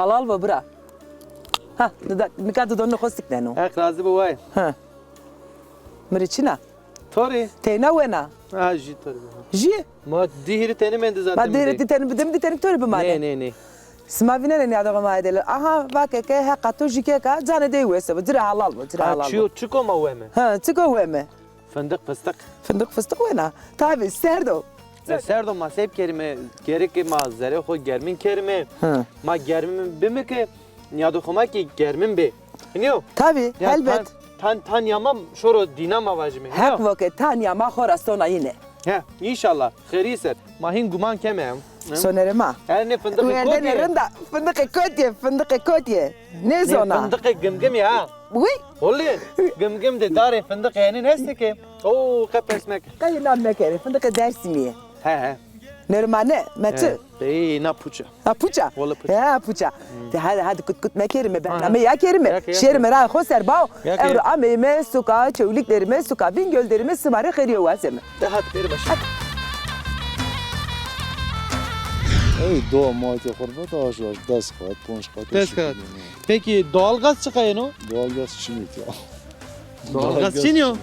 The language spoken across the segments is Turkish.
halal ve bra. Ha, nikad donno khostik neno. Ek razı bu vay. Ha. Merichina. Tori. Tena wena. Ha ji tori. Ji. Ma dihiri teni mendi zaten. Ma deri teni bidim teni tori be mane. Ne. Smavine ne adama ma edele. Aha bak ke ha qatu jike ka zane de wese. Dira halal ve dira halal. Çiko ma veme. Ha, tiko weme. Fındık fıstık. Fındık wena. Tabi serdo. Serdo ma sep kerime gerek ma zere xo germin kerime. Ha. Ma germin bime ki niyadu xoma ki germin be. Niyo? Tabi elbet. Tan yamam şoro dinama vajme. Hak vakit tanya ma khorastona yine. He inşallah. Khiriser. Mahin guman kemem. Sonerema. Her ne fındık Uyandın kotiye. yerinde fındık kotiye. Ne zona? Fındık gımgım ya. Uy. Olli gımgım de dare fındık yani neyse ki. Oo kapesmek. Kayılan mekere fındık dersiniye. He. Nermane meti. Bey na puça. Ha puça. Valla puça. Ya puça. De hadi kut mekerime ben. Ama ya kerime. Ya. Şerime ra khoser bao. Ya. Evro ameme suka çöwliklerime suka bingöllerime sımarı khiriyo vaseme. De hadi beri baş. Ey doğa muhatı kurbat ağaçlar, ders kağıt, ponç kağıt. Ders kağıt. Peki doğalgaz çıkıyor no? Doğalgaz çimit ya. Doğalgaz çiniyor.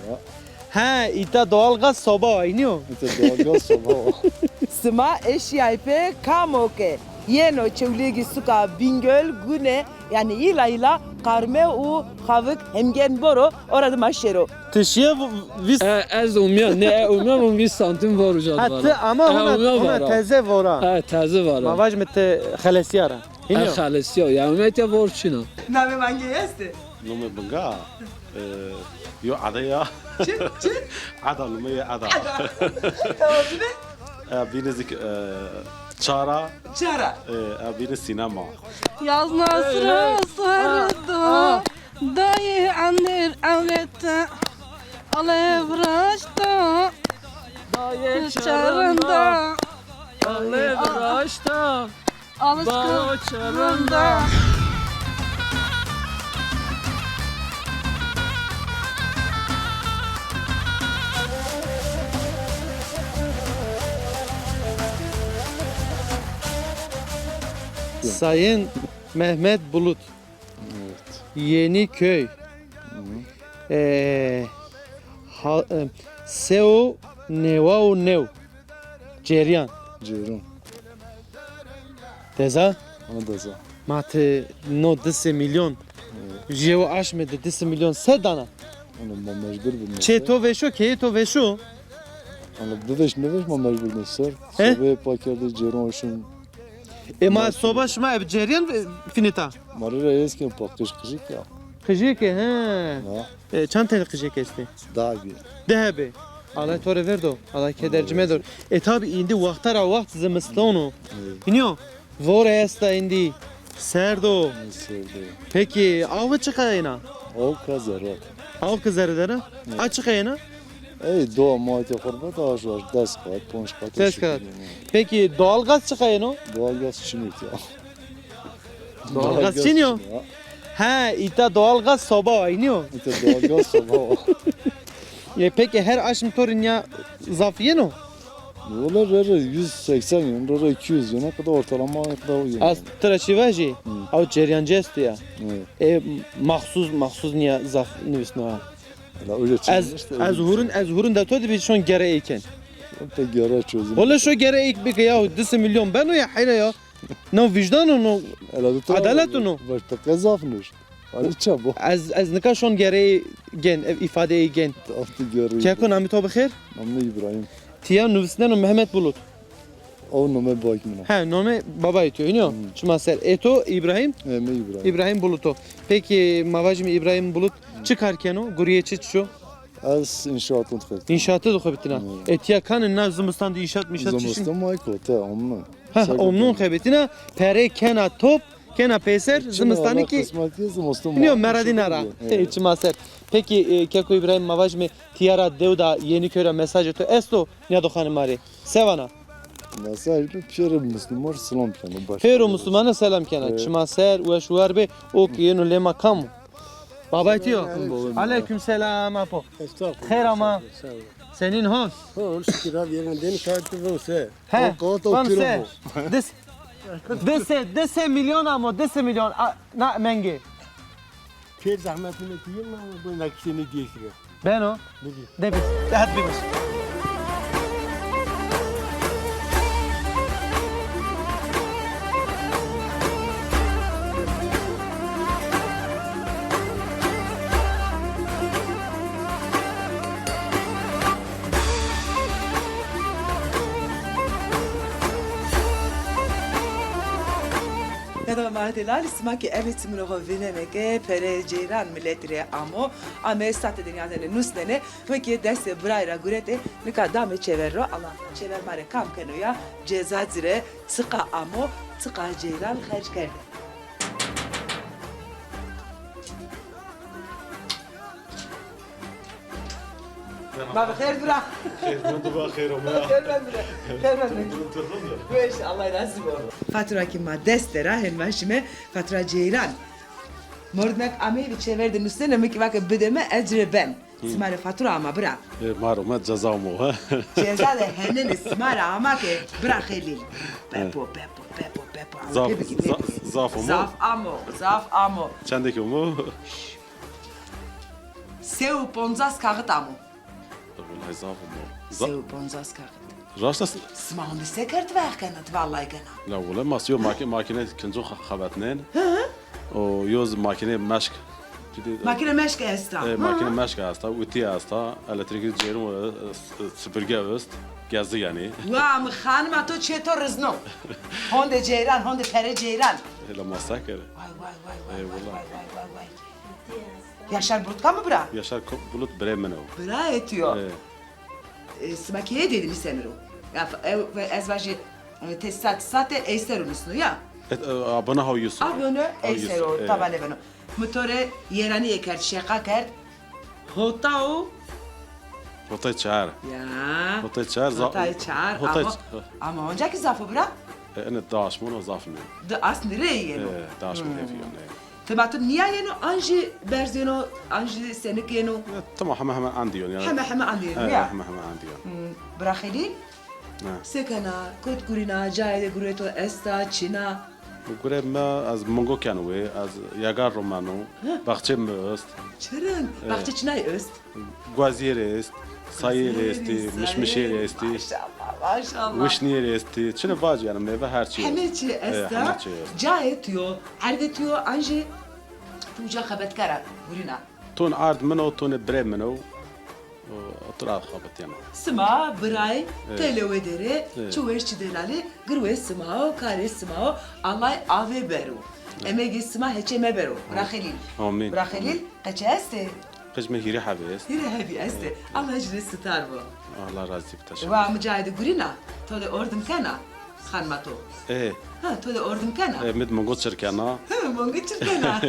He, ita doğalgaz soba iniyor. Doğalgaz soba. Sıma eşyaype kamoke. Yeno çöwligi suka bingöl güne yani ila karme u havık hemgen boro orada maşero. Tışıya vis... Ez umuyor. Ne umuyor? 20 santim var ucad var. Hatta ama ona teze vora. Teze var. Mavaj mete xalesiyara. İniyor. Xalesi ya. Umiyet ya var çino. Name mangi yeste. نومي بنقا يو عديا عدا نومي عدا بينزك شارع Çara. بين السينما Yaz nasra sardı dayı anır avlette alevraşta çarında Alevraşta. alışkınlığında Sayın Mehmet Bulut. Yeniköy. Seo Nevau Nev. Ceryan. Ceyran. Teza. Ana da za. Mate no 10 milyon. Jeo aşmede 10 milyon sedana. Ana ma mecbur bu. Çeto ve şu, keto ve şu. Ana dedeş neveş ma mecbur ne ser. He? Sobe pakerde Ceyran olsun. Ema sobaş ma ev ceryan finita. Marira eski pakış kışık ya. Kıjike he. Ha. Çantayla kıjike esti. Daha bir. Dehebe. Allah tore verdo. Allah kedercime dor. Tabi indi vaktara vakt zemistonu. İniyor. Vore esta indi. Serdo. Ne sevdi. Peki avı çıkayına. O kazarat. Av kızarı dara. Açıkayına. Ey doğa muhatı kurbat ağaçlar, ders kağıt, ponç kağıt. Ders kağıt. Peki doğalgaz çıkayına. Doğalgaz çimit ya. Doğalgaz çiniyor. He, ita doğalgaz soba iniyor. Doğalgaz soba. Peki her aşım torun ya zafiye no? Yola rere 180 yön, rere 200 yöne kadar ortalama kadar uyuyor. Az tıraşıvacı. Av ceryancı esti ya. Evet. Mahsus niye zaf nüvisno ha. Öyle Az hurun da todi bir şon gere iken. Te gara çözüm. Valla şu gere ik bir ya 10 milyon ben o ya hayra ya. No vicdan no. Adalet onu. Başta kazafnır. Hadi çabuk. Az nika şon gere gen ifadeyi gen. Altı gara. Keko nami to bixir? Namne İbrahim. Tiya nüvisnen Mehmet Bulut. O nome bakmına. He nome baba etiyor iniyor. Şuma ser eto İbrahim. Eme İbrahim. İbrahim Bulut'u. Peki mavajim İbrahim Bulut çıkarken o guriye çiço. Az inşaatın tıkırt. İnşaatı da kabitine. Etiya kanın na zımıstan inşaat çişin. Zamastan Michael te amma. Ha omnun kabitine pere kena top kena peser zımıstanı ki. Kısmetiye zamastan. Iniyor meradinara. İçima ser. Peki Keko İbrahim mavajmi tiyara devda Yeniköy'e mesaj eto esto ne dokhanı mari. Sevana. Mesaj bir piyere Müslüman selam kanı. Fero Müslümana selam kena. Çima ser ve şuar be o ki yenu lema kamu. Baba etiyor. Aleyküm selam apo. Khair ama. Senin hos. Hoş şükür abi yani deni şartı varsa. He. O Van tiro se. This 10 milyon ama 10 milyon. Na menge. Pek zahmetini diyeyim mi? Bu nakişini diyeyim. Ben o. De bir. Hadi bir baş. Nada mahdeler smak evet mro venemeke pere ceyran milletire amo ame sate dünyada nusnene ve ki deste brayra gurete ne kadar çeverro Allah çever mare kam kenoya ceza zire sıka amo sıka ceyran harç kerdi. ما بخير برا خير خير ويش الله يناسبه fatura ki madestera henvaşime fatura ceyran mordnak ame bir çeverdin üstüne mi ki bak bedeme ecre ben smare fatura ama bırak معلومات جزاء مو ceza da henin smare ama ki bırak helil pepo زاف زاف مو zaf amo چندك مو seu ponzas kağıt amo والله زاف مو seu ponzas kağıt راست smahun bir sekert ver kanat vallahi kana لا ولا ما سيو ماكينه كنزو خباتنين ويوز ماكينه مشك makine meşke esta ماكينه مشك استا وتي استا الكتريك جيرو سوبرجا است gazı yani. Vam hanıma to çeto rızno. Honde ceyran, honde pere ceyran. Hele masakere. Vay. Eyvallah. Vay. Yaşar Burtka mı bırak? Yaşar bulut Bremen o. Bırak etiyor. Smakiye dedim sen o. Ya ezvacı tesisat sate eyser unusunu ya. Abone ha Yusuf. Abone eyser o taban eveno. Motore yerani eker şaka kert. Hotao. Hotay çağır. Ya. Hotay çağır. Hotay çağır ama önceki zafı bırak. Ana daş mı o zafını? Da aslında yeno. Daş mı yapıyor ne? Tebatın niye yeno anji berzeno anji senik yeno. Tamam hemen andiyon yani. Hemen anlıyorum ya. Hemen andiyon. Bırakili. Sekana, kut kurina, cahide gureto esta, çina. Gure ma az Mongo kanwe az yagar romano. Bahçe mi öst? Çırın. Bahçe çinay öst. Guazier est. Sayır esti, mişmişer esti. Maşallah. Vişniyer esti. Çine var yani meyve her şey. Hemeçi esta. Cahetiyor, ervetiyor anji. Tuca xabet karak gurina. Ton ard منو ton bre منو. Otura xabet yani. Sma, bray, televedere, çuveşçi delali, gırve smao, kare smao, Allah ave beru. Emegi sma heçeme beru. Bırakilil. Amin. Bırakilil, kaça este? Kızme hiri habes. Hire hebi este. Allah ecre sitar bu. Allah razı olsun. Wa mücahide gurina. Tole ordum kana. Hanmato. Ha, tole ordum kana. Med Mongo çirkana. Mangu çirkena.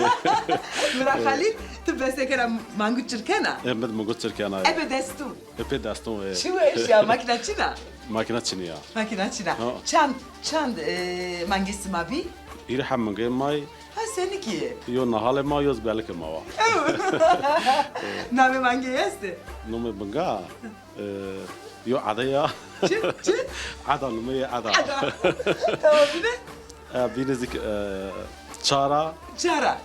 Bırakilil, tübese kera mangu çirkena. Med Mongo çirkana. Ebe destu. Epe daston. Şu eş ya makina çina. Makina çini ya. Makina çina. Ha. Çand mangisi mabi. Hiri hammenge may. Ha seninki. Yo nahale ma yoz belki ma wa. Name mangi este. Nume banga. Yo adaya. Çı. Ada nume ada. Tamam bir de. Binizik çara. Çara.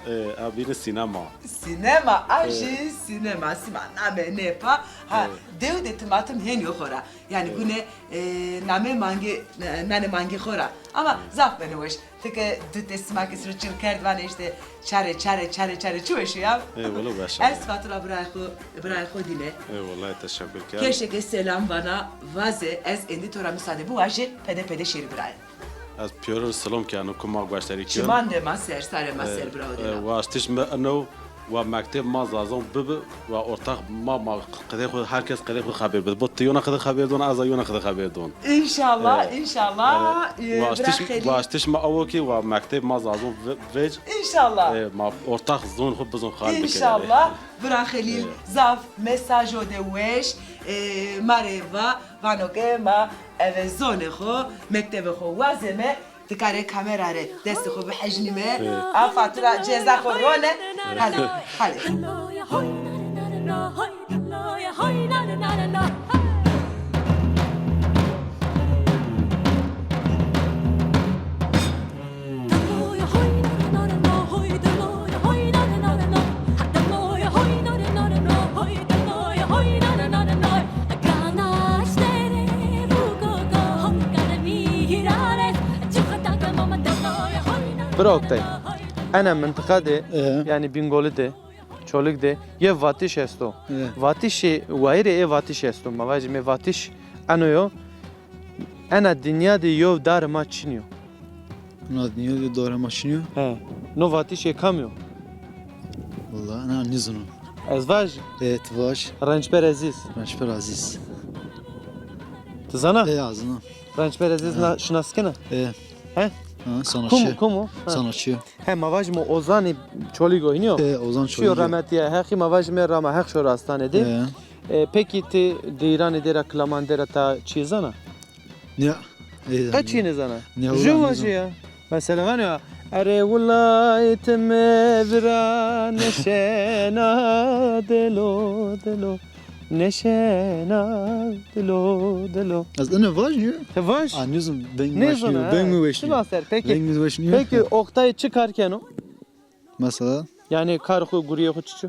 Bini sinema. Sinema, aji sinema, sima name nepa. Ha, dev de timatım hen yok ora. Yani güne name mangi khora. Ama zaf beni hoş. Tıke düte smak isri çirkerd işte çare çuveş ya. Eyvallah başa. Es fatura bırakı dile. Eyvallah teşekkür ederim. Keşke selam bana vaze ez endi tora müsaade bu aji pede şeri bırak. Az piyorur selam kanu kuma guaştari ki. Çiman de maser sare maser bravo de. واشتش ما انه ومكتب ما زازون بب وارتاق ما قد ياخذ herkes قد ياخذ خبر بس يونا خذ خبر دون ازا خذ خبر دون İnşallah, inşallah. واشتش ما اوكي ومكتب ما زازون فيج İnşallah. ما ortak zon خب بزون خالد İnşallah. Bırakılil zaf mesaj o de weş mareva vanoke ma eve zone xo mektebe xo vazeme تكاري كاميرا ري دست خو بحجني ما افاترا جزا خو رونه هذه Bırak da. Ana mıntıka de Ee, yani Bingöl'ü de çoluk de ye vatiş esto. Vatişi vaire e vatiş esto. Mavacı me vatiş anoyo. Ana dünya de yov dar maçınıyor. niye doğru maşınıyor? He. No vatiş kamıyor. Vallahi ne nizunu. Ezvaj Evet vaş. rançper aziz. Raşper Aziz. Tızana Ağzına. rançper aziz na şınaskena. He? Ha, sanatçı. Kumu? Sanatçı. He mavacı mo ozani çoluk oynuyor. Ozan Şu Çoliga. rahmetiye haki mavacı me rama hak şu hastanede. Peki ti deyran dera klaman dera ta çizana? Ne? Kaç yine zana? Ne Ju ulan vacı ya. Mesela var ya Ere vilayetime vira neşena delo neşena delo. Az ne var niye? Te vaş? Anlıyorsun ben Ne başlıyor. zana? Ben mi Şimdi başlıyor? aser Ben peki. mi başlıyor? Peki Oktay çıkarken o Mesela yani karhu guriye kuçu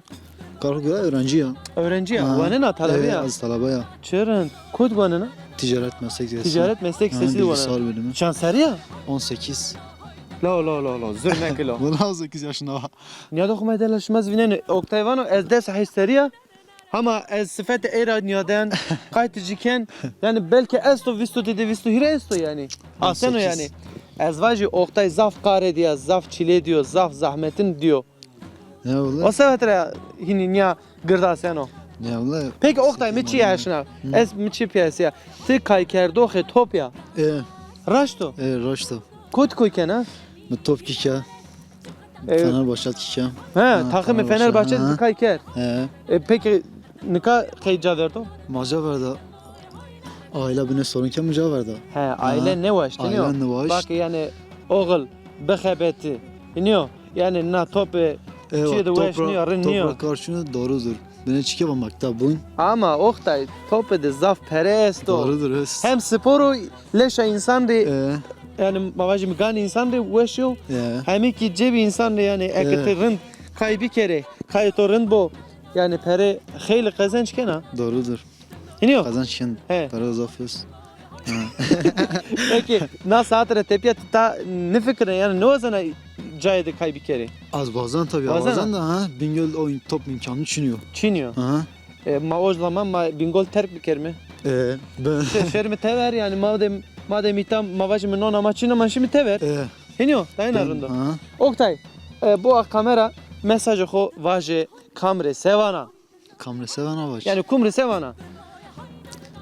Kargıra öğrenci ya. öğrenci ya. Ha, Vanena talebi evet, ya. az talebe ya. Çırın kod vanena Ticaret meslek lisesi. ticaret meslek Ha, sesi bilgisayar vanena. bölümü. Şanseri ya. 18. La zırne kilo. Vallahi 18 yaşında. Niye dokuma edelaşmaz vinen Oktay vano ez des hisseriya. Ama ez sıfat era niyadan kaytıcıken yani belki esto visto dedi visto hire esto yani. Aseno 18. yani. Ez vacı Oktay zaf kare diyor, zaf çile diyor, zaf zahmetin diyor. Ne O vallahi? sebeple hini niye gırda seno. Ne vallahi? Peki Oktay miçi yaşına. Ez miçi piyasaya. Ti kaykerdo he topya. Raşto. Raşto. Kod koyken ha. Top kika. E, Fenerbahçe kika. He takımı Fenerbahçe ha. kayker. He. Peki nika kayca verdi? Maca verdi. Aile bine sorunken maca verdi. He aile ne var işte ne Ailen ne var? Bak yani oğul behebeti. İniyor. Yani na tope Çiğ de uğraşmıyor, arınıyor. Toprak karşına doğrudur. Beni çıkamamakta bun. ama Oktay tope de zaf peresto. Doğrudur. Es. Hem sporu leşa insan de Ee, yani babacım gan insan de uğraşıyor. Hem ki cebi insan de yani ekterin kaybı kere kayıtorun bu. Yani pere hayli kazanç kena. doğrudur. İniyor. Kazançken He. para zafıyoruz. Peki nasıl hatırı tepya ta ne fikrin yani ne o zaman caydı kaybı kere. Az bazen tabii. Bazen Bazen de ha. Bingöl oyun top imkanı düşünüyor. Çiniyor. Ha. Ma o zaman ma bingol terk bir kerme. Ben. Şermi tever yani madem itam mavacım non amaçına maşımı tever. Hiniyor dayın arında. Ha. Oktay bu kamera mesajı ho vaje kamre sevana. Kamera seven var. Yani kumre sevana.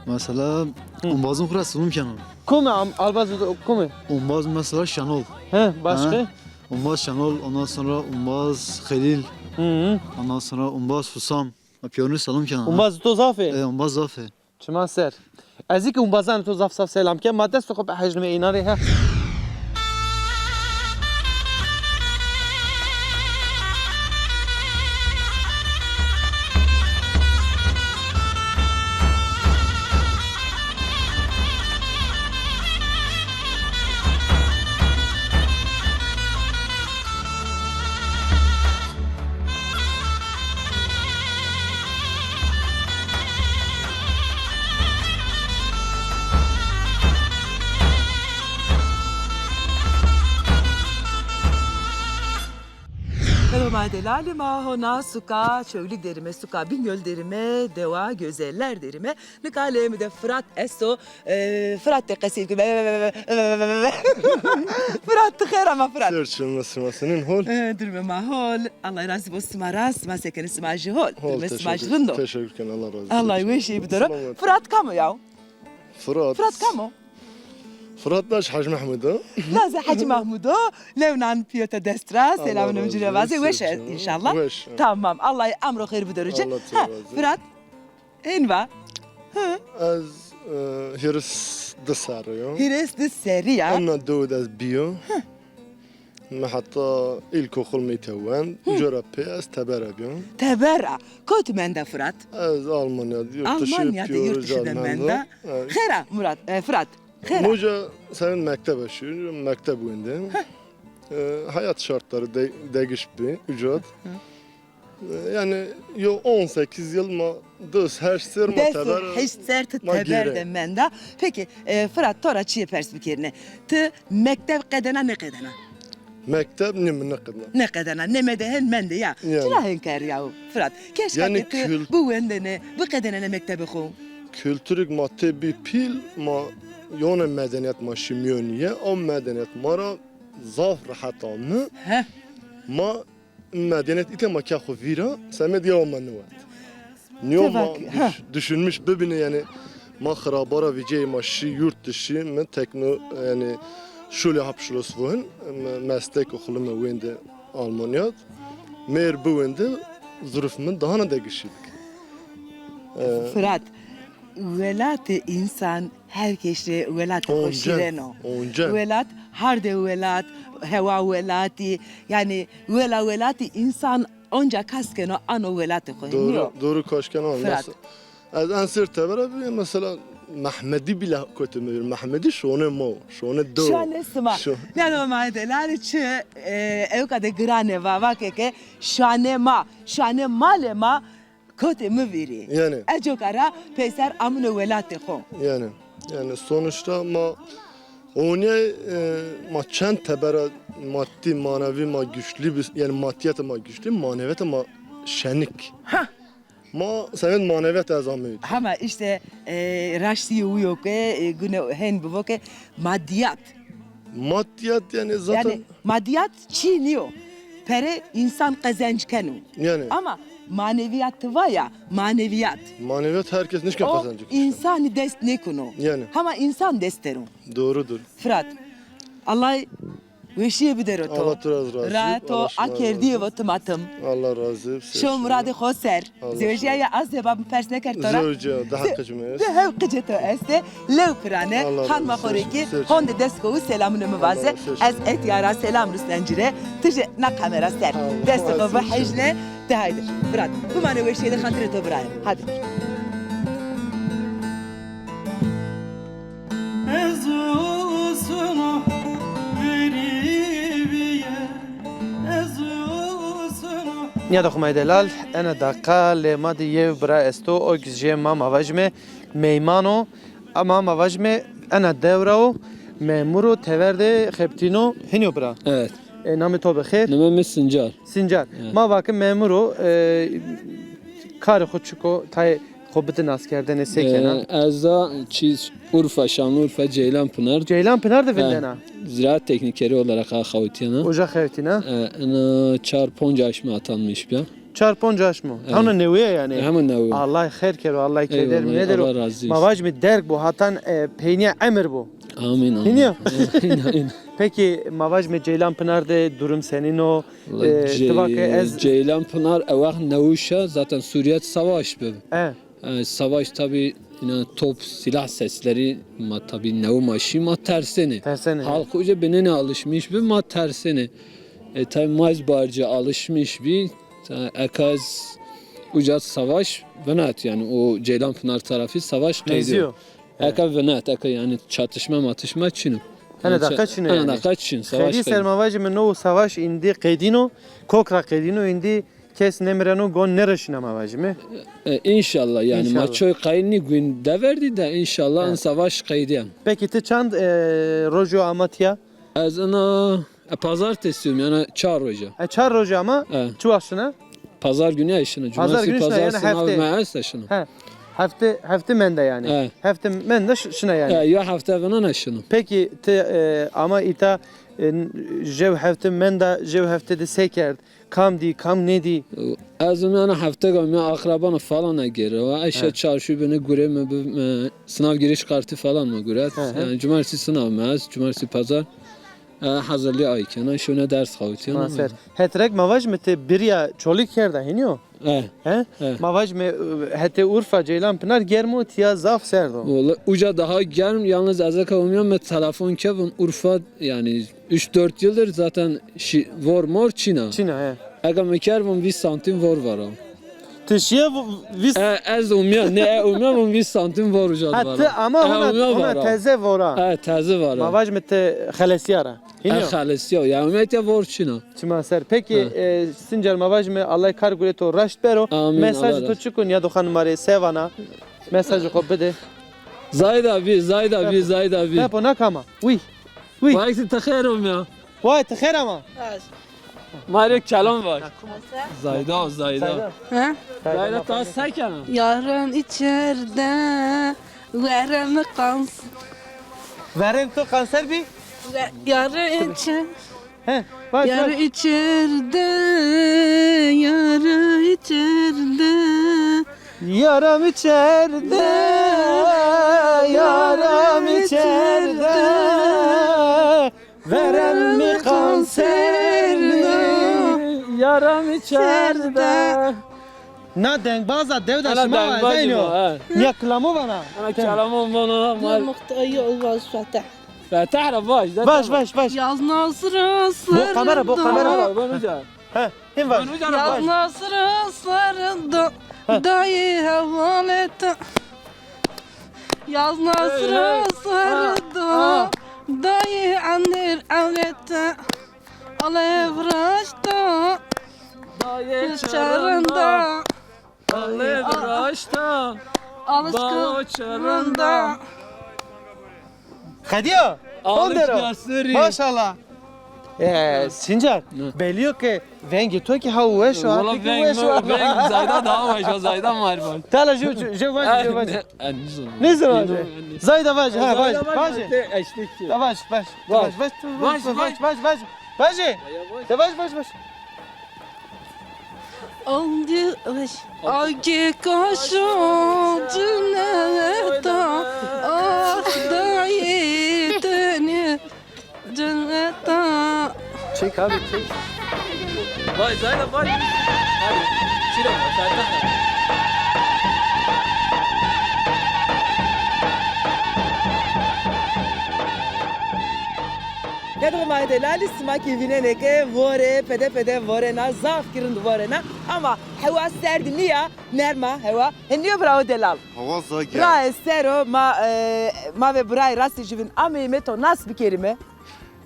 Mesela Umbaz'ın kurası mümkün. Kume albaz kume. Umbaz mesela Şenol. He başka? Ha. Umbaz Şenol, ondan sonra Umbaz Halil, Hı. ondan sonra Umbaz Husam. Piyonu salım kenar. Umbaz to zafe. Umbaz Zafe. Çman ser. Azik umbazan to zaf saf selam ke madde sokup hacme inare ha. Madelali mahona suka çölük derime suka Bingöl derime deva gözeller derime nikalemi de Fırat Esso Fırat de kasil gibi Fırat tıkher ama Fırat Sörçün masasının hol. Durma mahol Allah razı olsun maras masekeni smajı hol Hol durma smajı teşekkür Allah razı olsun. Allah yveşi bir duru Fırat kamu ya Fırat kamu Fırat Daş Hacı Mahmud'u. Laza Hacı Mahmud'u Levnan Piyota Destra selamını mücüre vazı veşe inşallah. Tamam Allah amro hayır bir dörücü. Fırat enva. Az hirs dısarıyor. Hires de seriya. Anna doğud az biyo. محطة إلكو خل ميتوان جرب بيس تبرع بيون Tebera. Kötü mende Fırat. از ألمانيا يرتشي Almanya'da yurt dışında mende. Khera Murat Fırat. Khera. Muca senin mektebe şu, mektep önünde. Hayat şartları değişti, ücret. Yani yo 18 yıl ma düz her ser ma Desu teber. hiç sert ma teber gire. de mende. Peki Fırat tora çiğ perspektifine. Tı mektep kadına ne kadına? mektep ne mi ne kadar? Ne kadar ne medehen mende ya. Yani. Çila henkar ya Fırat. Keşke Yani ki kül- bu wendene bu kadar ne mektebi xo. Kültürük ma bir pil ma yone medeniyet ma şimyoniye o medeniyet mara zaf rahatamı Heh. ma medeniyet ite ma kya vira semed ya ma nuvat. Niyo ma Tebak, ha. düşünmüş bibine yani ma xarabara vicey ma şi yurt dışı mı tekno yani şöyle hapşulos vun meslek okuluma wende Almanyat mer bu wende zuruf mı daha ne degişidik. Fırat. Velat insan herkese velat hoşireno. Oncan. Velat harde velat heva velati yani velati insan onca kaskeno ano velati Doğru, doğru koşkan o. Fırat. Az ansır tevara bir mesela Mehmedi bile kötü mü? Mehmedi şone mo, şone do. Şu an esma. Yani o maddeler çı ev kadar grane va ke şane malema kötü mü veri. Yani. Ecok ara peser amno velati xo. Yani sonuçta onu ma çent tebera maddi manevi ma güçlü bir yani maddiyat ma güçlü maneviyat ma şenik. Ha. Ma senin maneviyat azamıydı. Ama işte raşti uyuyor ki güne hen bu ki maddiyat. Maddiyat yani zaten Yani maddiyat çiğniyor. Pere insan kazançkenu. yani Ama maneviyat var ya maneviyat. maneviyat herkes nişken O kazanacak. insanı dest ne konu. Yani. Ama insan desteru. Doğrudur. Fırat. Allah veşiye bir deroto. Allah biraz razı. Rato Allah şuna akerdiye razı. votumatım. Allah razı. Şo muradı xoser. Allah Zevjiya ya az debab persne kertora. Zevciya daha kaçmayız. De hev qıcıtı este, lev kırane, Allah hanma razı olsun. xoreki, Seçin. honde deskovu selamını müvaze, Allah seçin. ez et yara selam rüstencire, tıcı na kamera ser. Allah Deskovu razı olsun. hejle, de haydi. Fırat, bu mane veşiyeli khantire to brayim. Hadi. Ya da خمای دلال انا دقا لما دی یو برا استو او گزجه ما مواجمه میمانو اما مواجمه انا دورو memuru teverde kheptino henyo bra. Evet. Nami to bexir. Neme Sincar. Sincar. Ma vakı memuru kar xoçuko tay xobitin askerden sekena. Ezda çiz Urfa, Şanlıurfa, Ceylanpınar. Ceylanpınar da vindena. Ziraat teknikeri olarak Xavutiyana. Oja xevtina. Ana çarponca aşma atanmış bir. Çarponca aşmo. Tavna neviye yani. Hemen ne o? Allah khair kero Allah keder Eyvallah, nedir Allah o? razı olsun. Mavajmi derg bu hatan peyniye emir bu. Amin amin. Dinliyor. Aynen. Peki Mavajmi Ceylanpınar'da durum senin o tıvakı ez Ceylanpınar evak nevuşa zaten Suriye savaş be. Savaş tabi yine top silah sesleri ma tabi nevu maşı ma terseni. Terseni. Halk hoca benene alışmış bir ma terseni. Tabi maz barcı alışmış bir ekaz ucat savaş venat yani o Ceylanpınar tarafı savaş Benziyor. kaydı. Eka venat eka yani çatışma matışma Çin'im. Hani dakika Çin'e yani. Hani dakika Çin savaş Khedi kaydı. sermavajmi no savaş indi qedino kokra qedino indi kes nemrano gon nereşina mavajmi. İnşallah yani İnşallah. maçoy kayını gün deverdi de inşallah Evet. savaş kaydıyan. Peki te çand rojo amatya. Az ana pazartesi yani çağır hoca. Çar rojo ama Evet. çuvaşına. Pazar günü yaşını. Pazar günü Cumartesi yani pazar sınav hafta. meğaz yaşını. He. Hafte mende yani. Evet. Hafte mende şuna yani. Ya hafta falan yaşını. Peki te ama ita jev hafte menda jev hafte de sekerd. Kam di kam ne di. Az yani hafta günü akrabanı falan geri. O eşya çarşı beni göre mi sınav giriş kartı falan mı göre? Yani cumartesi sınav meğaz, cumartesi pazar. Hazırlı ayken şuna ders kavutiyan. Maser. Hetrek mavaj me te birya çolik kerda henyo. He? Evet. Mavaj me hete Urfa Ceylanpınar germo tiya zaf serdo. Vallahi uca daha gelm yalnız azaka olmuyor mu telefon kevin Urfa yani 3-4 yıldır zaten var mor Çin'a. Çina he. Eğer mekarım 20 santim var o. Tışya vis Ez umya ne umya 20 santim var uca var. hatta ama ona teze vora. Evet teze var. Mavaj me te khalesiyara. Henyo. Xalesi ya umya var Çin'a. Maser. Peki sincer mavaj me Allah kar gure to raşt bero. Amin, Mesaj Allah to çukun ya dokan mare sevana. Mesaj ko bede. Zayd abi. Ne pona kama. Uy. Vakti takhirum ya. Vay tıkher ama. Mare kelam var. Zayda Zayda. Ha? Zayda ta sakana. Yarın içeride veremi kansın. Verin tu kanser bir. Yarın içer. He. Baş Yarı baş. içeride, yarı içeride. Yaram içeride. Yaram içeride. Veren mi kanserini? Yaram içeride. Na denk baza devda Ana şima denk var bazı zeyno. var, Niye kılamı bana? Ana kelamım bana. Muhtayı olmaz Fatih. Fatih baş. Baş baş baş. Yaz Nasır'ı Bu kamera bu kamera. Ben hocam. He. Kim var? Yaz Nasır'ı sarıldı. Dayı havalete. Yaz Nasır'ı sarıldı. Dayı anır avlete. Alev raşta. Dayı Çarında. Alev raşta. Alışkınlığında. Hediye. Alışkın sürü. Maşallah. Sincar, belli ki vengi to ki ha uve şu an. Valla ben Zayda daha var. Zayda var. Tala ju vaç. Ne zaman? Zayda vaç. Ha vaç. Vaç. Eşlikçi. Vaç vaç. Vaç vaç. Vaç. Algi kaşı cenneta. Ah dayı dönü cenneta. Çek abi çek. Vay Zayda vay. Hadi. Şirin Fatih. Kedro mayde lali smak evine neke vore pede vore na zaf kirin vore na ama hava serdi niya nerma hava hendiyo bravo delal. Hava zagel. Bra estero ma ve bra rasti jivin ame meto nas bir kelime.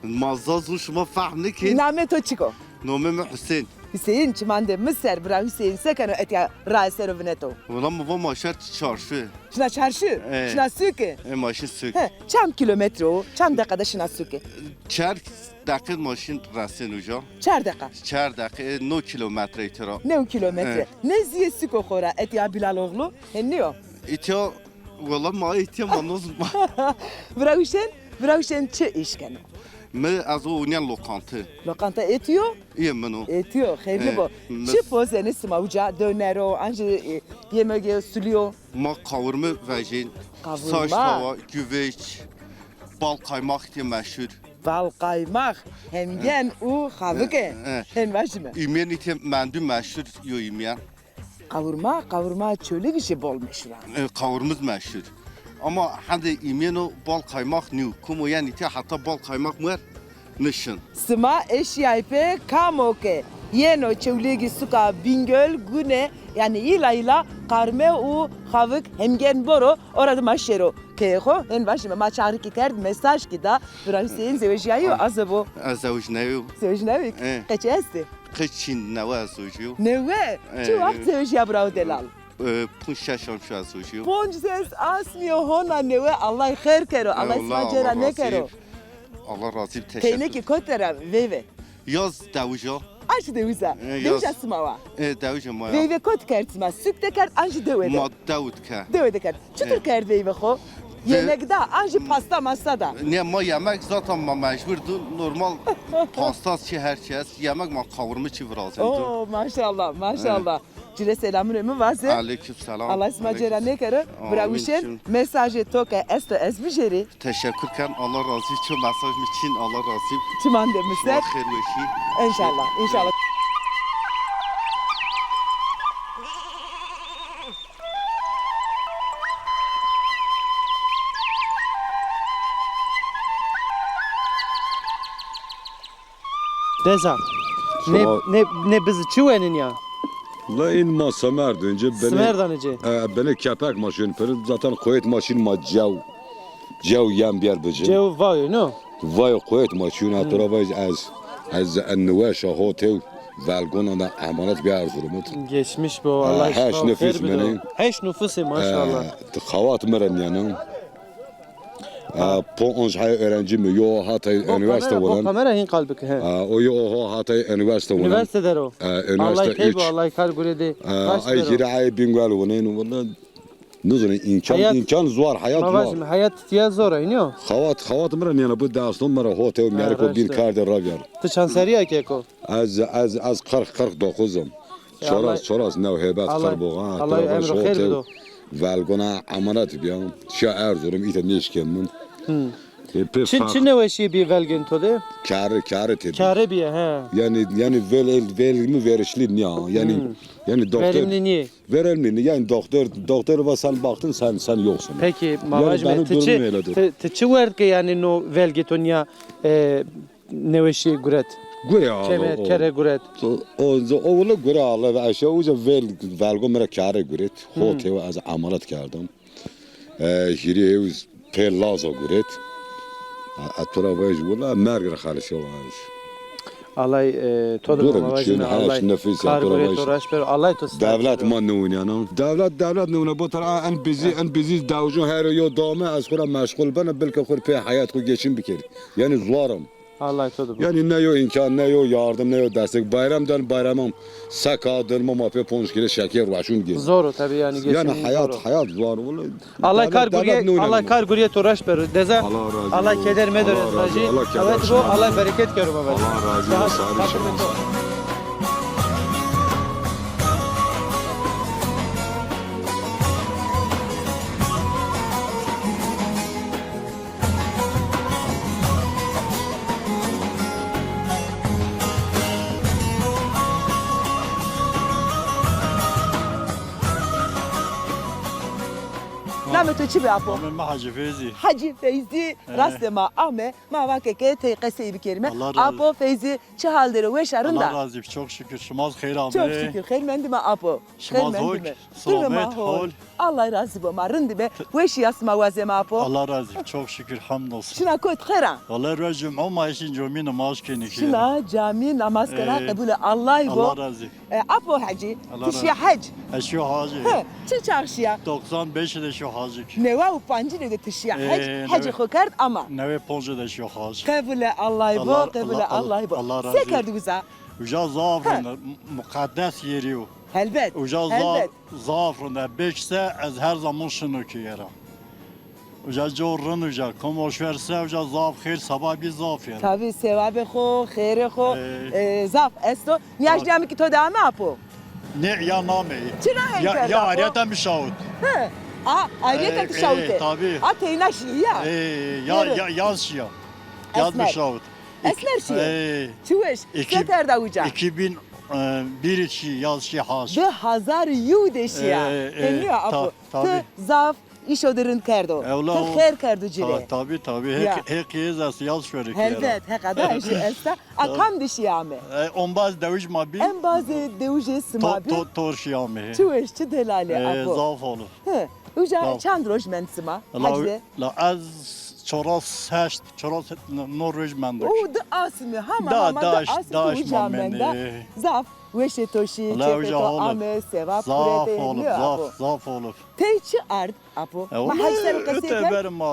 Mazaz uşuma fahmni ki. Nameto çiko. Nomeme Hüseyin. Hüseyin çimande Mısır bra Hüseyin sekano etya ra estero vineto. Valla mı maşer çarşı. Şuna çarşı, şuna süke. Maşin sök. Çam kilometre o, çam dakikada şuna süke. Çer dakika maşin rasen uca. Çar dakika. Çer dakika 9 kilometre itira. Ne kilometre? Ne ziye süko khora etya Bilal oğlu? Henniyo. İtya valla ma itya manoz ma. Bra Hüseyin çe işkeno. Me az o unyan lokantı. Lokanta etiyor. İyi meno. Etiyor, hayırlı bu. Evet. Çi pozeni smavuca, dönero, anji yemeği suluyor. Ma kavurma vejin. Kavurma. Saç tava, güveç. Bal kaymak diye meşhur. Bal kaymak, hem gen u havıke. Hem başımı. İmeyen itya mendü meşhur yo imeyen. Kavurma çölü bir şey bol meşhur. Kavurmamız meşhur. Ama hadi imeyen o bal kaymak new. Kumu yani itya hatta bal kaymak mı var? Nişin. Sıma eşyaype kamoke. Yeno çevlegi suka bingöl güne yani ila karme u havık hem gen boro orada maşero. Keho hem başımı ma çağrı ki kerd mesaj ki da Bra Hüseyin zevciyayo azabo. Azavj nevi. Zevcnavik. Kaçı esti? Kıçin neva azavjyo. Ne ve? Çu vakt zevciya bravo delal. Punşaşam şu azavjyo. Ponç ses asmıyor hona ne ve Allah khair kero. Allah isma cera ne kero. Allah razı olsun. Teyne Teşekkür. ki kotera ve. Yaz davujyo. Aç deviza. Yaz. Devja smava. Davujyo maya. Ve kot kertma. Sükte kert anji devede. Ma davud ka. Devede kert. Çutur kert ve xo. Yemekde anji pasta masada. Ne ma yemek zaten ma mecburdu. Normal pasta çi her şey. Yemek ma kavurma çi razı. Oo maşallah maşallah. Cile selamın ömü varsa. Aleyküm selam. Allah isma cera ne kero. Amin. Bravuşen mesajı toka esto ezbijeri. Teşekkürken Allah razı olsun. Mesaj için Allah razı olsun. Çiman demişler. Şuna hayır ve şey. İnşallah inşallah. Deza. Ne bizi çuvenin ya. La in ma semer önce beni Smerdanıcı. beni kepek maşın peri zaten koyet maşın ma cev yem bier bıcı. Cev vayo no. Vay koyet maşın atıra vay az ennuaşa hotel velgona da emanet bir erzurumut. Geçmiş bu Allah aşkına. Heş nefis Hayır bir de. benim. Heş nüfusu maşallah. Xavat meren yani. Ponjhay öğrenci mi? Yo Hatay üniversite Bu olan. kamera hin kalbik he. O yo Hatay üniversite olan. Üniversite der o. Allah Üniversite keyif 3. Allah kar gure de. Ay jira ay bingwal wonen valla. Nuzun imkan zor hayat Mavaş var. hayat tiya zor iniyor. Xawat mra yani bu derston mra hotel merko bir karder ravyar. Tu çanseriya keko. Az 49'um. Çoras nev hebat karboğa. Allah emri xeyr bido. Valgona amarat biyam. Şa Erzurum ite neşkemin. Çin ne veşi bir velgin to de? Kârı dedi. Kare bir he. Yani velimi verişli ya. Yani doktor. Verimli niye? Verimli yani doktor ve sen baktın sen yoksun. Peki mavaş benim mı? durumum öyledir. Tıçı var ki yani no velgitonya ne veşi guret. Göre Kemer kere guret. o valla göre Allah ve aşağı uca velgo mera kârı guret. Hotel az amalat kardım. Jiri evuz pelazo guret. Atura vej valla mergre xalisi var. Allah todo mavaş mı? Allah kar guret uğraş per Allah to. Devlet man nuniyanım. Devlet nuna bu tara en bizi davcun her yo dame az kura meşgul bana belki kur pe hayat ko geçin bikir. Yani zorum. Allah todo. Yani ne yo imkan ne yo yardım ne yo destek bayramdan bayramım sakadır mı mape ponçkire şeker vaşun gibi. Zor tabii yani geçim. Yani hayat zor vallahi. Allah kar guriye toraş per deza. Allah keder medor etmeci. Evet bu Allah bereket kerim baba. Allah razı olsun. نام تو چی به اپو؟ من حاجی فیزی. حاجی فیزی راست ما آمه ما واقع که تی قصه بکریم. Allah razı- اپو فیزی چه حال داره و Allah شرنده؟ razı olsun. Çok şükür. Şımaz hayır abi. Çok şükür خیر مندی ما اپو. شما خیر زوج، مندی سلامت، حال. الله راضی با ما رندی به و شیاس ما واسه ما اپو. Allah razı olsun. Çok şükür. Hamdolsun. شنا کوت خیره؟ Vallahi racım ama işin cami namaz keni ki. شنا جامی نماز کنه قبول الله Allah بو. razı olsun. اپو حجی Allah تشی razı- حج. Eşi hacı. ها چه چارشیا؟ 95 de şu hacı. نوا و پنجی دیگه تشی حج حج نوه. خو کرد اما. Neve ponca da şu hacı. قبول الله بو Allah- قبول Allah- الله بو. Allah razı سه olsun. کردی بزا؟ Uca zafrında mukaddes yeri o. هلبت Uca هلبت. zafrında beşse az her zaman şunu ki yere. Uca corrun uca. Komoş verse uca zaf khir sabah bir zaf yere. تابی ثواب خو خیر خو اه. زاف استو نیاز جامی که تو دامه اپو Ne ya nameyi? چرا Ya هنکرد ya اپو؟ ariyeten bir şahit. آریت تشاوته tabii. آتینا شیعه Yaz şia. Yaz bir Esmer. şahit. اسلر شیعه چوش İki- ستر داوجا 2001 içi yaz şi haş. ده هزار یود شیعه هنیا اپو tabii. تو زاف ایشو درند کردو Evla تو o- خیر کردو جیره Tabii. Ya. Hek yezas yaz şöyle ki. هلبت هقدر شی استا اکام دی شیامه Onbaz deviş ma bir. ام باز دوجه سمابی Tor şiame. چوش چه دلاله اپو Zaf olur. اوجا Tamam. چند روز من سما حجه La az çoras heşt, çoras Norveç mendik. او د آسمی همه دا- همه داش- د آسمی داش تو جا من- منده زاف وش توشی الله چه وجه تو حالك. آمه سوا Zaf پورته olur, نه اپو zaf olur. تی چه ارد اپو ما حسر قصه کرد Öteberim ma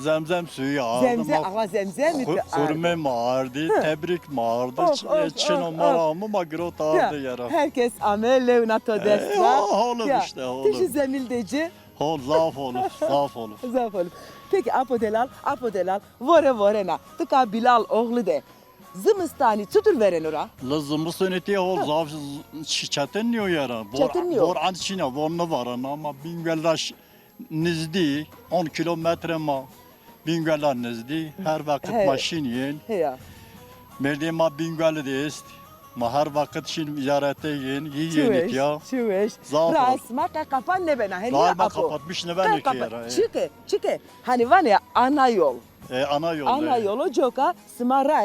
zemzem suyu aldım. زمزم آقا زمزم تو Hürme ارد mağardı, tebrik mağardı. Of, Çin of, o of. maramı magrot ağırdı yara. herkes amele una to destra Oğlum işte oğlum. تشی زمیل دیجه Hol zaf olur, zaf olur. زاف olup peki apo delal vore na tu ka Bilal oğlu de zımistani tutur veren ora Lazım söneti hol zaf çetin niyo yara. Çetinliyor. Bor an Çin'e vorna var ama Bingöllaş nizdi 10 kilometre ma Bingöller nizdi her vakit He. maşin yin. heya Merdi ma Bingöllü de ist. Ma her vakit şin ziyarete yin. Yiyenit ya. çuveş Zaaf ol. rasma ka kapan ne bena hediye Galiba apo kapatmış ne ben ki yara. Çıke hani var ya ana yol Ana yol. ana yolu joka smara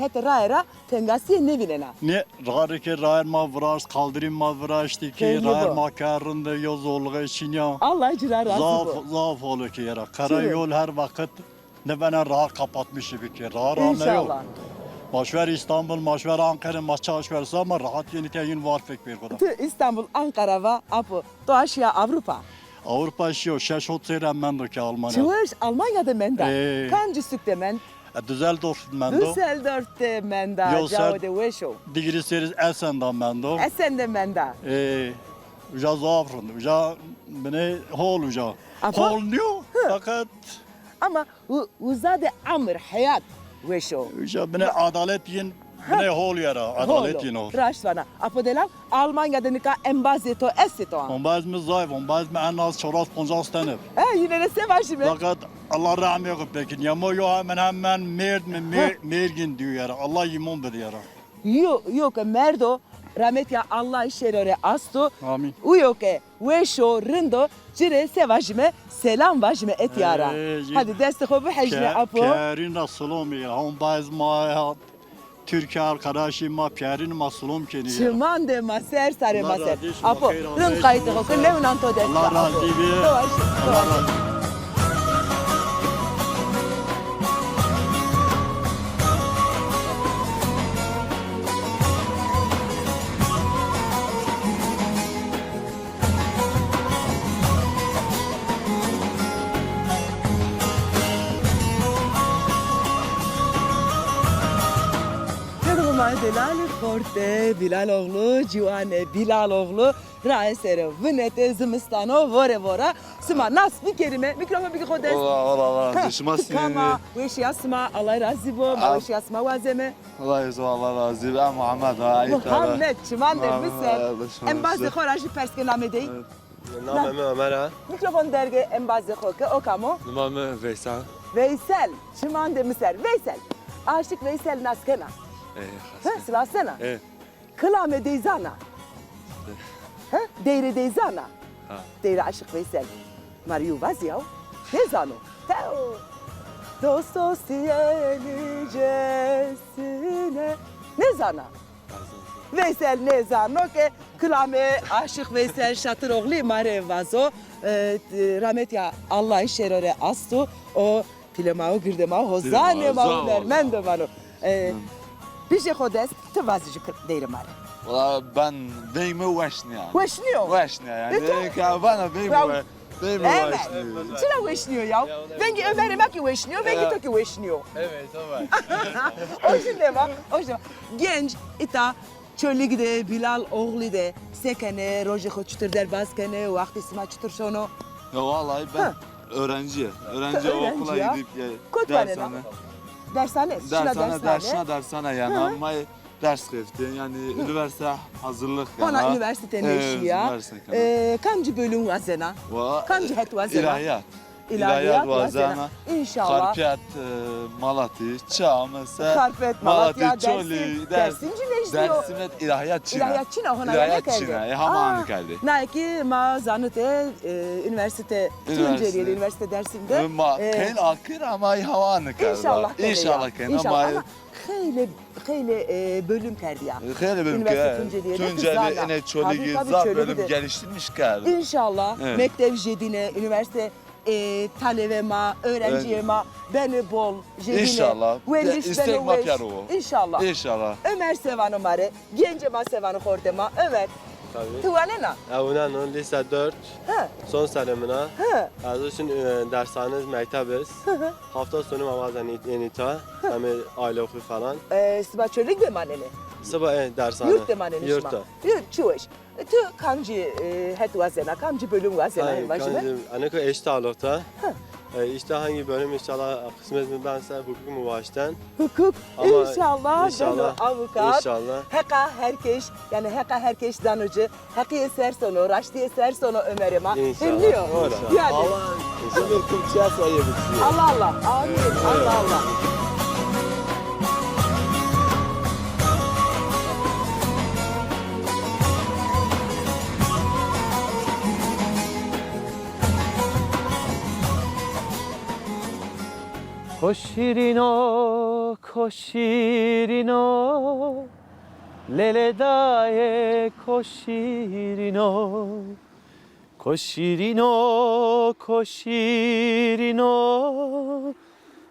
het raera tengasi ne bilena Ne rare ki rare ma vras kaldırım ma vrashti ki Peki rare bu. ma karında yozolga için ya. Allah cirar razı bu Zaf olur ki yara. Şimdi- Karayol her vakit ne bana rahat kapatmış bir ki. Rahat ne yok. İnşallah. Maşver İstanbul, maşver Ankara, maşver ama rahat yeni teyin var pek bir kadar. Tu İstanbul Ankara va apo to aşya Avrupa Avrupa işi şeş oturan ben de ki Almanya. Çıvış Almanya'da menda. Kancı sükte men? Düsseldorf ben de. Düsseldorf'te menda. Yo, Cao sen- de Weşo. Digri series Essen'dan ben de. Esen'de menda. Uca zafrın, uca beni hol uca. Ama- Hol diyor fakat Ama uzade amr hayat Weşo. uca beni adalet yin, beni hol yara, adalet yin hol. Raşvana. Apo delam Almanya'da nika embazeto eseto. On baz mi zayıf, on baz mi en az çoras 50 tane. Yine de sevaşı mı? Fakat Allah rahmi yok peki. Yama yo hemen merd mi mergin diyor yara. Allah yimun bir yara. Yok merdo rahmet ya Allah işerore asto. Amin. Uyoke Weşo rindo cire sevajime selam vajime et yara. Hadi derste hobu hecne apo. Piyarin Rasulum ya. On baz ma Türkiye arkadaşım ma piyarin masulum keni ya. Çıman de maser sare Allah maser. razı olsun, Apo bakayım, rın Allah kaydı razı hoku olsun. levnan to derste. Allah razı olsun. Allah razı olsun. Yadırma delali korte Bilaloğlu, Civane Bilaloğlu, Raesere Vınete Zımistano vore. Sıma nas bir kelime mikrofon bir kodes. Allah razı olsun. Kama veş yasma Allah razı bo, ma veş yasma vazeme. Allah razı Allah razı olsun. Ben Muhammed ha. Muhammed çıman de misel. Muhammed, En bazı korajı perske namedey. Nameme Ömer ha. Mikrofon derge en bazı koke o kamo. Nameme Veysel. Veysel çıman de misel. Veysel. Aşık Veysel naskena. Sılasena. Kılame deyzana. Deyre deyzana. Deyre aşık Veysel. Mariu vaziyav. Ne zano? Teo. Dostos diyenicesine. Ne zana? Veysel ne zano ke kılame aşık Veysel şatır oğlu mare vazo. Rahmet ya Allah işerore astu. O pilemao girdemao hozane mao vermen de mano. Bir şey kodes te vazıcı deyre mare. Valla ben deyimi veşni yani. Weşniyor. Veşni yani. Bana deyimi deyimi Evet. veşni. Çıra weşniyor ya. Vengi Ömer'ime ki weşniyor, vengi toki weşniyor. Evet, evet. O şimdi var, o şimdi. Genç, ita, çölü de, Bilal oğlu de, sekene, roje koçtur derbazkene, vakti sima çutur şonu. Ya vallahi ben öğrenci Öğrenci okula ya. gidip Kutbane lan. Dershane, şuna dershane yani ama ders kefti yani üniversite hazırlık yani. Ona üniversite neşi ya. Kamcı bölüm vazena? Kamcı het vazena? İlahiyat. İlahiyat vazena. vazena. İnşallah. Karpiyat, Malatya, Çağmese, Karpet, Malatya, Çoli, dersinci ne istiyor? Dersimet ilahiyat Çina. İlahiyat Çina, ona İlahiyat ne Çina, geldi? hamanı geldi. Naki ma zanıte üniversite Tunceli'de üniversite dersinde. Ken akır ama havanı geldi. İnşallah. İnşallah ken İnşallah ama ama hele bölüm kerdi ya. Hele bölüm Üniversite Tunceli'de Tunceli kızlarla. ene Çoli Tabii, gizap Çölü bölüm de. geliştirmiş geldi. İnşallah Evet. mektep jedine, üniversite talebema, öğrenciyema, beni bol jedine. İnşallah. Veliş İstek beni veş. mapyar o. İnşallah. İnşallah. Ömer sevanı mare, gencema sevanı kordema. Ömer, Tabii. tuvalena. Evunan lise 4. Ha, Son senemine. ha. Az için dershanemiz mektebiz. Hafta sonu bazen enita. Hem aile okulu falan. Sıba çölük de manene. Sabah dershane. Yurt de manene şma. Yurtta. Yurt çuvaş. Tu kamcı het vazena, kamcı bölüm vazena. Hayır, Başına. anne eşit ağırlıkta. İşte hangi bölüm inşallah kısmet mi bense hukuk mu baştan. Hukuk, Ama inşallah, inşallah, ben avukat. İnşallah. Heka herkes, yani heka herkes danıcı. Heki eser sonu, raşti eser sonu Ömer'ime. İnşallah. Dinliyor. İnşallah. Yani. Şimdi kumçaya sayabiliriz. Allah Allah. Amin. Allah Allah. Koşirino, koşirino, lele daye koşirino. Koşirino, koşirino,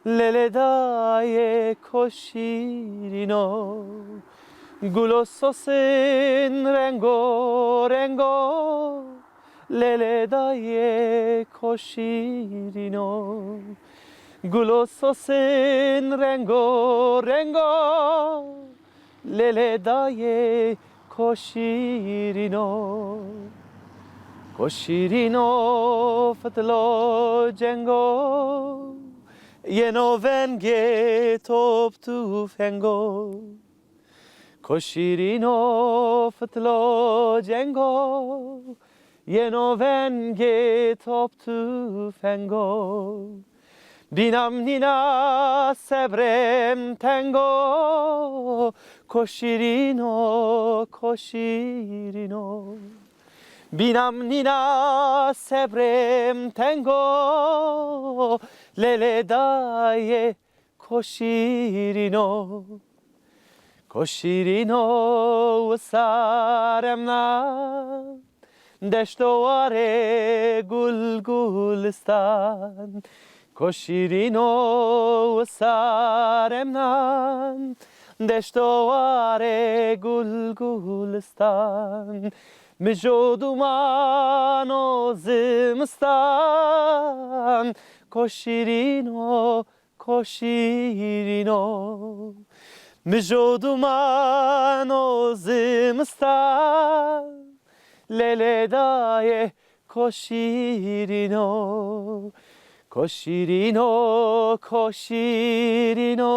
lele daye koşirino. Gulososin rengo, rengo, lele daye koşirino Gulo sosin rengo rengo lele daye koşirino Koşirino fatlo cengo Yeno venge top tu fengo Koşirino fatlo cengo Yeno venge top tu fengo Dinam nina sebrem tengo Koşirino koşirino Binam nina sebrem tengo Lele daye koşirino Koşirino saremna Deştovare gul gulistan Koşirino saremna Deştovare gul gulistan Mijo duman o zimistan Koşirino, koşirino Mijo duman o zimistan Lele daye koşirino Koşirino, koşirino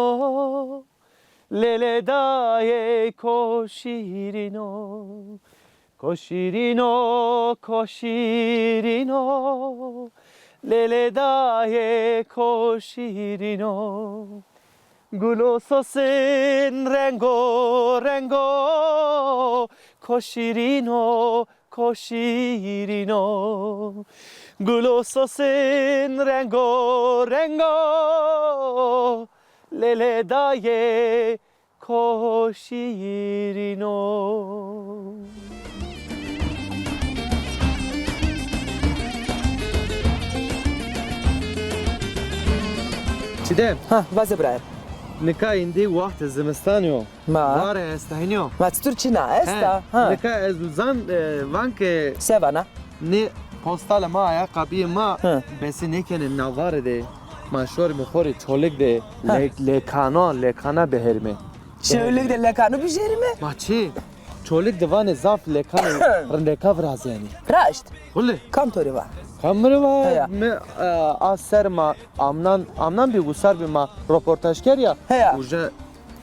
Lele daye koşirino Koşirino, koşirino Lele daye koşirino Gulo sosin rengo rengo Koşirino, koşirino Gulo sosin rengo rengo Lele daye koşirino Çiğdem, ها واسه براير nika indi vaxt zimistanyo. ما Vare estahinyo. ما تسترچينا استا ها Nika ezuzan vanke سيفانا ne postala ma ayakkabı ma Hı. besi nekene navare de maşor mi khori çolek de lekana beherme. شغلك دل كانوا بجيرمه Maçı çolek de vane zaf lekana rendeka vraz yani. راشد Kulli. كم توري با Kamera var. Heya. Me aser ma amnan bir gusar bir ma röportaj ker ya. Heya. Uja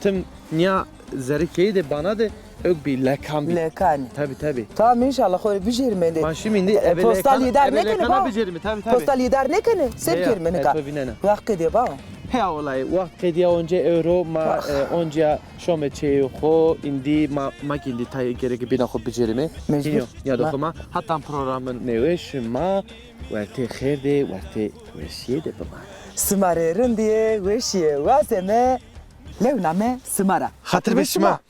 tim niya zerikeyi de bana de ök bir lekam bir. لكاني Tabi. تمام ان شاء الله خوي بجيرمه دي Ma şimdi بوستال يدار نكنه lekana با becerimi tabi. بوستال يدار نكنه سير منك binene. وقت دي با He olay vakti dia önce euro ma önce şome çeyi ho indi ma gildi tay gerek bina ho becerimi. Mecbur. Ya da ma hatta programın ne ve ma vakti khirde vakti vesiyede bama. سمارة رندية وشي واسمة لو نامه سمارة Hatır beşima.